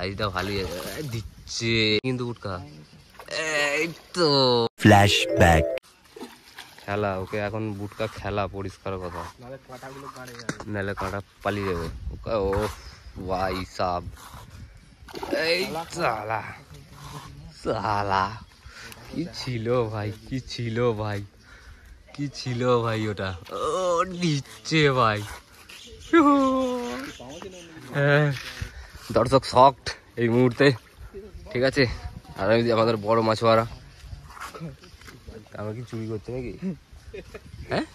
সাইজটা ভালোই দিচ্ছে কিন্তু উটকা। এই তো ফ্ল্যাশব্যাক খেলা, ওকে এখন বুটকা খেলা পরিষ্কার কথা, নাহলে কাঁটা পালিয়ে যাবে। ও ভাই সাব, এই সালা সালা কি ছিল ভাই, কি ছিল ভাই, কি ছিল ভাই ওটা। ও নিচ্ছে ভাই, হ্যাঁ দর্শক শকড এই মুহূর্তে, ঠিক আছে। আর আমাদের বড় মাছওয়ারা আমরা কি চুরি করছে নাকি? হ্যাঁ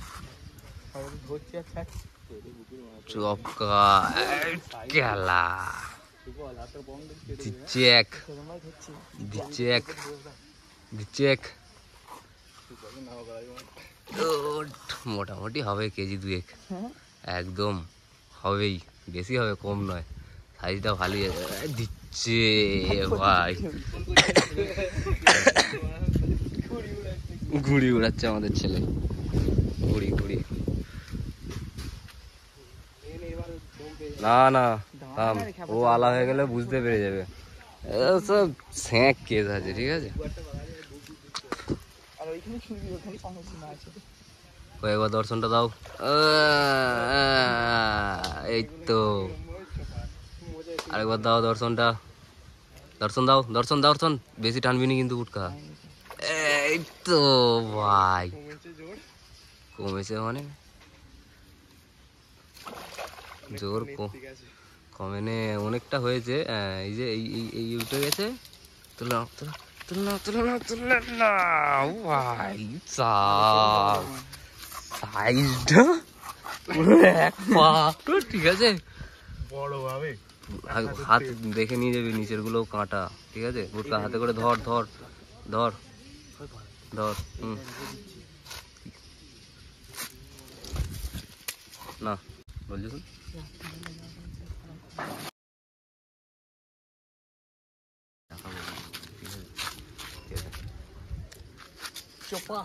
চপকা খেলা দিচ্ছে এক, দিচ্ছে এক, দিচ্ছে এক। মোটামুটি হবে কেজি দুয়েক, একদম হবেই, বেশি হবে কম নয়, সাইজটা ভালোই দিচ্ছে ভাই। ঘুড়ি উড়াচ্ছে আমাদের ছেলে, ঘুড়ি ঘুড়ি। না না থাম, ও আলা হয়ে গেলে বুঝতে পেরে যাবে, সব স্যাঁক কেস আছে, ঠিক আছে। কয়েকবার দর্শনটা দাও, এই তো আরেকবার দাও দর্শনটা, দর্শন দাও, দর্শন দর্শন, বেশি টানবি না কিন্তু উটকা। এই তো ভাই কমেছে, মানে জোর কমেনে অনেকটা হয়েছে, এই যে এই উঠে গেছে, তুলে তুলে তুলে তুলে তুলে না ভাই, সাইজটা ঠিক আছে, বড় ভাবে হাত দেখে নিয়ে যাবি, নিচের গুলো কাঁটা, ঠিক আছে। বুটকা হাতে করে ধর ধর ধর ধর, না বলছি শুন, চপকা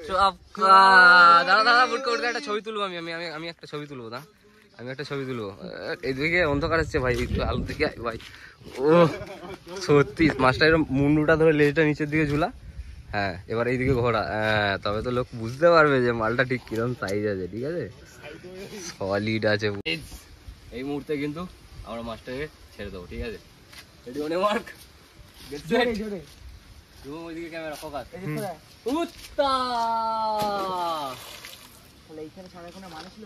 চপকা। দাঁড়া দাঁড়া বুটকা উঠে একটা ছবি তুলবো, আমি আমি আমি একটা ছবি তুলবো, না আমি একটা ছবি তুলবো। এইদিকে অন্ধকার আসছে ভাই, একটু আলো দিকে ভাই। ও সত্যি মাছটা এরকম মুন্ডুটা ধরে লেজটা নিচের দিকে ঝুলা, হ্যাঁ এবার এইদিকে ঘোরা, হ্যাঁ তবে তো লোক বুঝতে পারবে যে মালটা ঠিক কিরকম সাইজ আছে, ঠিক আছে, সলিড আছে। এই মুহূর্তে কিন্তু আমরা মাছটাকে ছেড়ে দেবো, ঠিক আছে। Ready one mark, get set, zoom, ওইদিকে ক্যামেরা ফোকাস, উত্তা। তাহলে এইখানে সারা কোনো মানুষ ছিল।